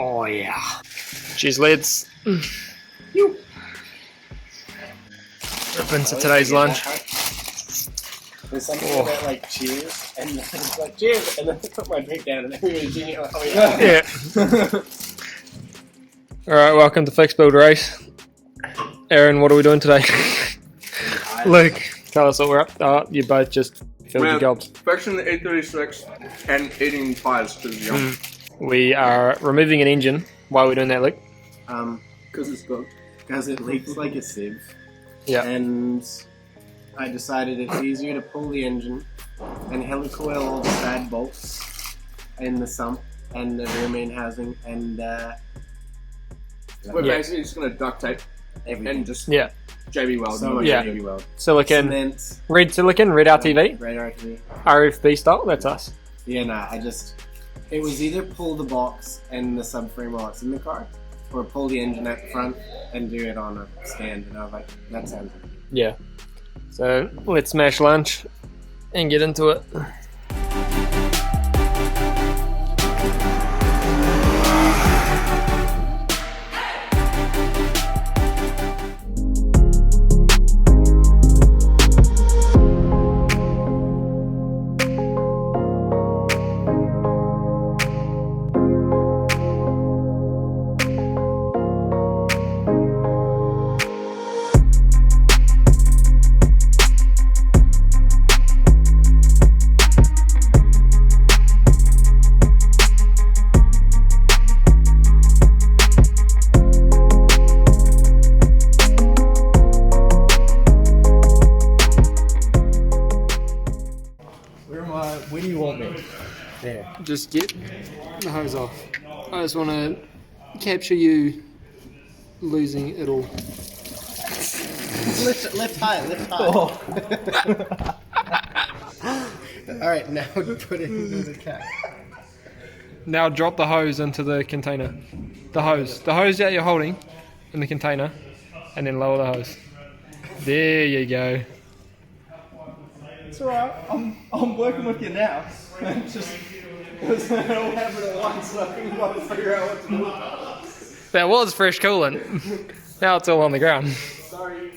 Oh yeah. Cheers, lads. Up into today's lunch. There's something about like cheers, and then it's like cheers, and then I put my drink down, and everybody's drinking it like, oh yeah. Alright, welcome to fixbuildrace. Aaron, what are we doing today? Luke, tell us what we're up to. Oh, you both just filled your gobs. Fixing the E36 and eating pies to the young. We are removing an engine. Why are we doing that, Luke? Because it's good. Because it leaks like a sieve. Yeah. And I decided it's easier to pull the engine and helicoil all the bad bolts in the sump and the rear main housing and We're basically just going to duct tape everything. and just Yeah. JB weld. So much Yeah. JB weld. Silicon, Cement, red silicon, red RTV, red RTV. RFB style, that's us. Yeah, nah, it was either pull the box and the subframe while it's in the car, or pull the engine at the front and do it on a stand, and I was like, that sounds good. Yeah. So let's smash lunch and get into it. Where do you want me? There. Just get the hose off. I just want to capture you losing it all. Lift high, lift high. Alright, now put it into the cap. Now drop the hose into the container. The hose that you're holding in the container, and then lower the hose. There you go. It's alright, I'm working with you now. Just because it all happened at once, so I couldn't quite figure out what to do. That was fresh coolant. Now it's all on the ground. Sorry.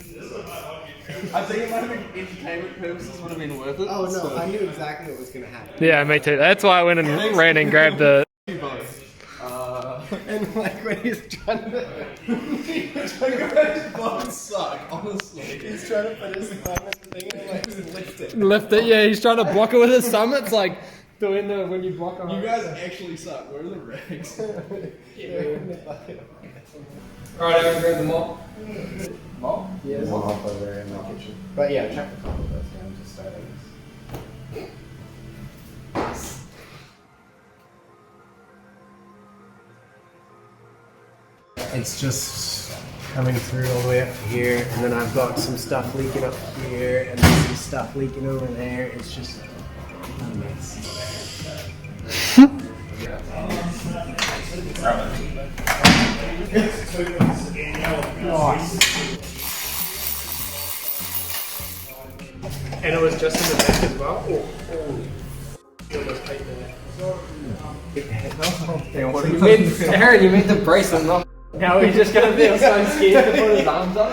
I think it might have been entertainment purposes would have been worth it. Oh no, I knew exactly what was going to happen. Yeah, me too. That's why I went and ran and grabbed the. And like when he's trying to... Both suck, honestly. He's trying to put his thumb in the thing and like lift it. Lift it, yeah, he's trying to block it with his thumb. It's like doing the when you block a hose. You guys actually suck. Where are the rags? Alright, Aaron, grab the mop. Mom? Yeah, there's a mop over there in my kitchen. But yeah, check the top of those down to start this. It's just coming through all the way up to here, and then I've got some stuff leaking up here, and then some stuff leaking over there. It's just a mess. And it was just in the back as well. Aaron, you made the bracelet, not. Now he's just gonna be so scared to put his arms up.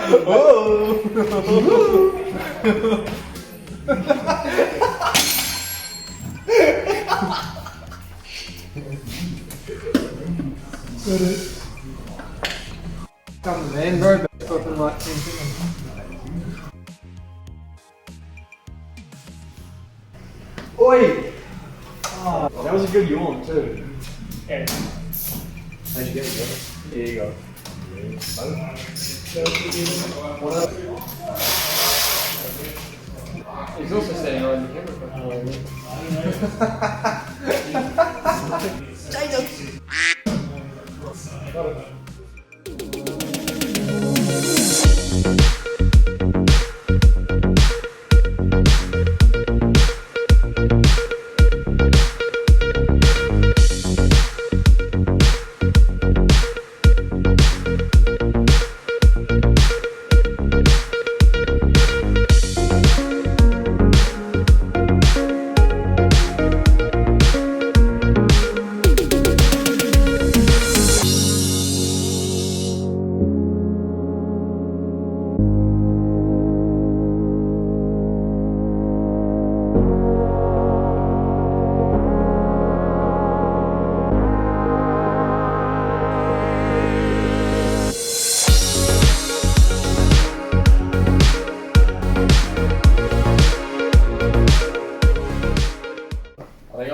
Come man, bro, back up in like 10 seconds. Oi! Oh, that was a good yawn too. Aaron. How'd you get it? There you go. He's also standing right in the camera.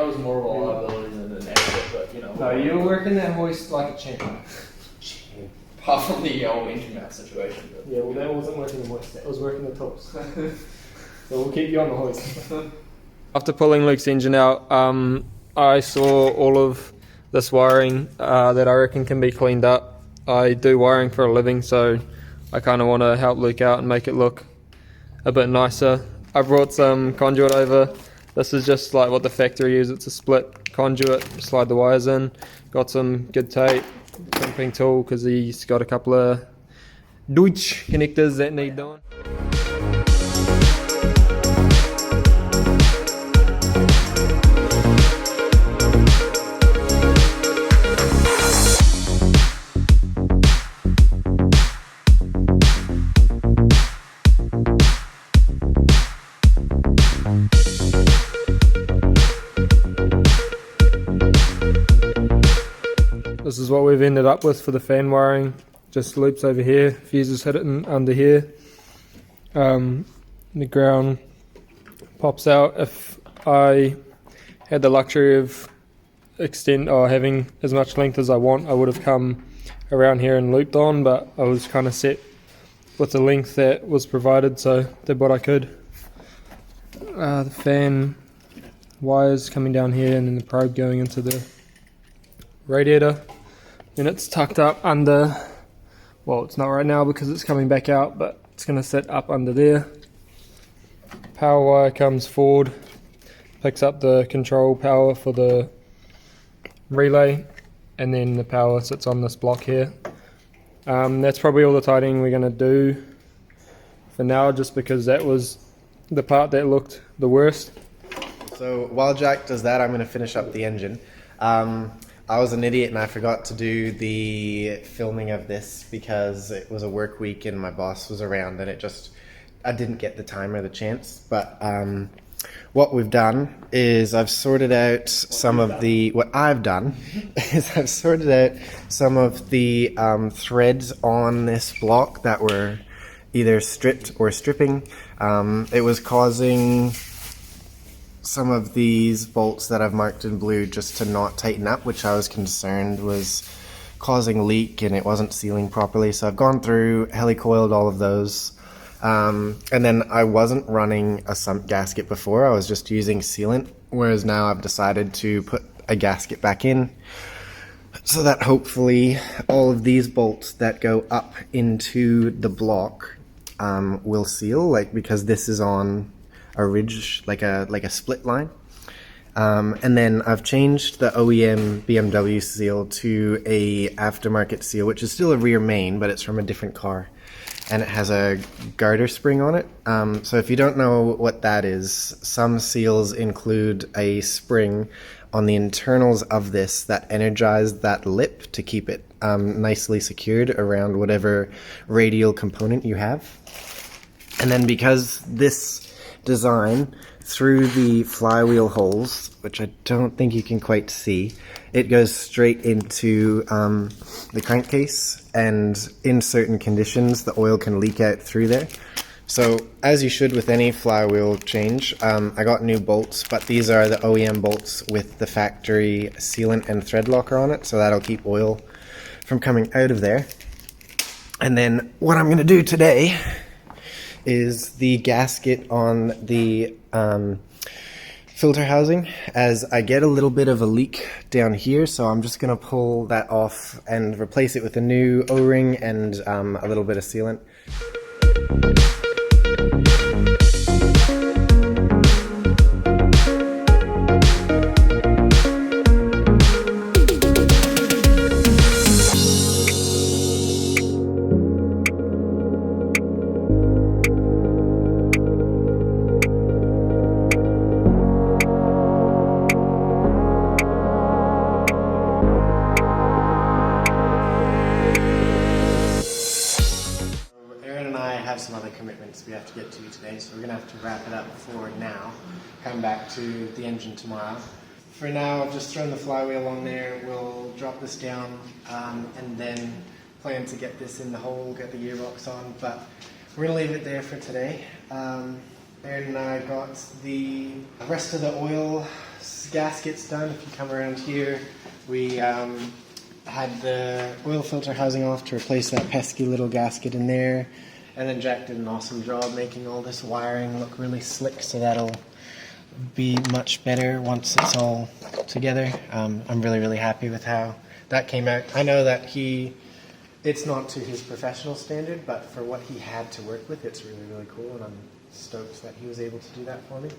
was more of a liability than an asset, but you know. No, you were working that hoist like a champion. Apart from the old engine mount situation. But. Yeah, well, that wasn't working the hoist. That was working the tops. So we'll keep you on the hoist. After pulling Luke's engine out, I saw all of this wiring that I reckon can be cleaned up. I do wiring for a living, so I kind of want to help Luke out and make it look a bit nicer. I brought some conduit over. This is just like what the factory uses. It's a split conduit. Slide the wires in. Got some good tape, crimping tool because he's got a couple of Deutsch connectors that need doing. This is what we've ended up with for the fan wiring. Just loops over here, fuses hit it in under here. The ground pops out. If I had the luxury of having as much length as I want, I would have come around here and looped on, but I was kind of set with the length that was provided, so did what I could. The fan wires coming down here and then the probe going into the radiator. Then it's tucked up under, well, it's not right now because it's coming back out, but it's going to sit up under there. Power wire comes forward, picks up the control power for the relay, and then the power sits on this block here. That's probably all the tidying we're going to do for now, just because that was the part that looked the worst. So while Jack does that, I'm going to finish up the engine. I was an idiot and I forgot to do the filming of this because it was a work week and my boss was around and I didn't get the time or the chance. But what we've done is I've sorted out some of the threads on this block that were either stripped or stripping. It was causing some of these bolts that I've marked in blue just to not tighten up, which I was concerned was causing leak and it wasn't sealing properly. So I've gone through, helicoiled all of those. And then I wasn't running a sump gasket before, I was just using sealant, whereas now I've decided to put a gasket back in so that hopefully all of these bolts that go up into the block will seal, because this is on a ridge, like a split line. And then I've changed the OEM BMW seal to a aftermarket seal, which is still a rear main, but it's from a different car. And it has a garter spring on it. So if you don't know what that is, some seals include a spring on the internals of this that energize that lip to keep it nicely secured around whatever radial component you have. And then because this design through the flywheel holes, which I don't think you can quite see, it goes straight into the crankcase, and in certain conditions the oil can leak out through there. So as you should with any flywheel change, I got new bolts, but these are the OEM bolts with the factory sealant and thread locker on it, so that'll keep oil from coming out of there. And then what I'm going to do today is the gasket on the filter housing, as I get a little bit of a leak down here, so I'm just going to pull that off and replace it with a new O-ring and a little bit of sealant. Some other commitments we have to get to today, so we're gonna have to wrap it up for now. Come back to the engine tomorrow. For now, I've just thrown the flywheel on there. We'll drop this down and then plan to get this in the hole, get the gearbox on, but we're gonna leave it there for today. Aaron and I got the rest of the oil gaskets done. If you come around here, we had the oil filter housing off to replace that pesky little gasket in there. And then Jack did an awesome job making all this wiring look really slick, so that'll be much better once it's all together. I'm really happy with how that came out. I know that it's not to his professional standard, but for what he had to work with, it's really cool, and I'm stoked that he was able to do that for me.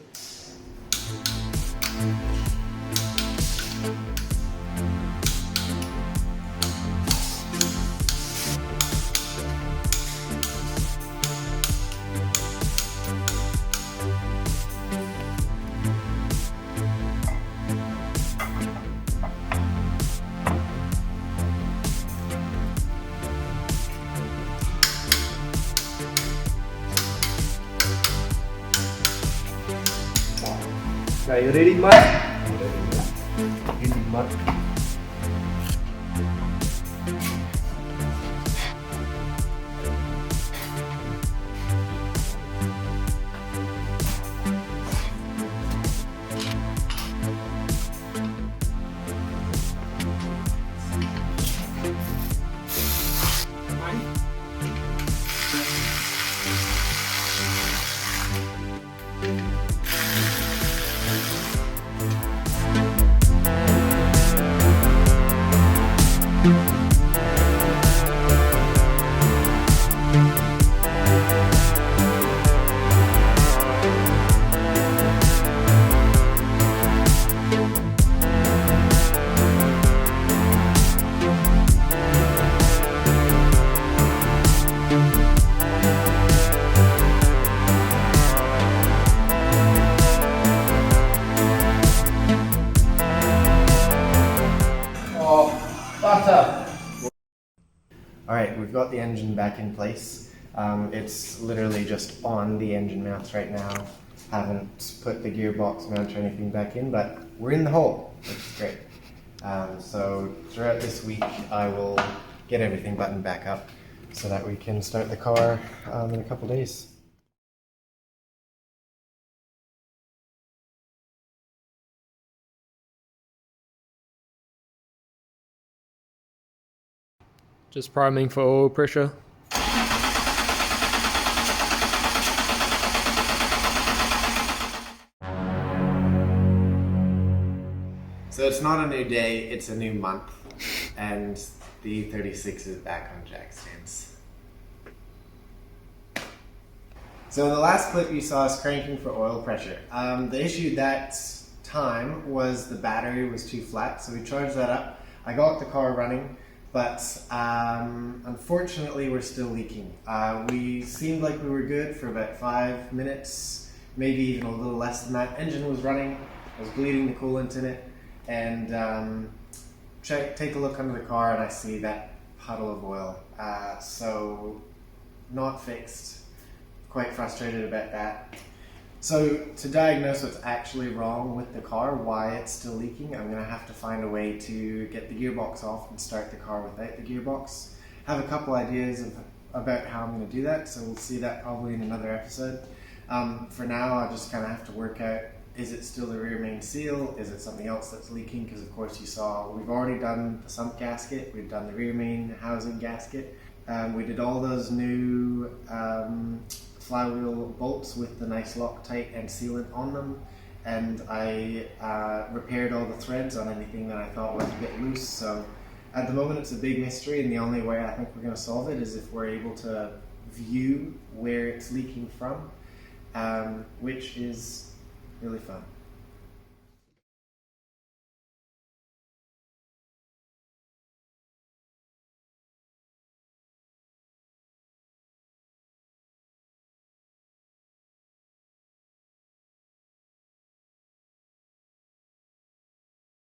Are you ready, Mark? Ready, Mark. Alright, we've got the engine back in place. It's literally just on the engine mounts right now. Haven't put the gearbox mount or anything back in, but we're in the hole, which is great. So throughout this week I will get everything buttoned back up so that we can start the car in a couple days. Just priming for oil pressure. So it's not a new day, it's a new month, and the E36 is back on jack stands. So in the last clip you saw us cranking for oil pressure. The issue that time was the battery was too flat, so we charged that up. I got the car running, but unfortunately we're still leaking. We seemed like we were good for about 5 minutes, maybe even a little less than that. Engine was running, I was bleeding the coolant in it, and take a look under the car and I see that puddle of oil. So not fixed, quite frustrated about that. So to diagnose what's actually wrong with the car, why it's still leaking, I'm going to have to find a way to get the gearbox off and start the car without the gearbox. I have a couple ideas about how I'm going to do that, so we'll see that probably in another episode. For now, I just kind of have to work out, is it still the rear main seal? Is it something else that's leaking? Because of course you saw, we've already done the sump gasket, we've done the rear main housing gasket. We did all those new flywheel bolts with the nice Loctite and sealant on them, and I repaired all the threads on anything that I thought was a bit loose. So at the moment it's a big mystery, and the only way I think we're going to solve it is if we're able to view where it's leaking from, which is really fun.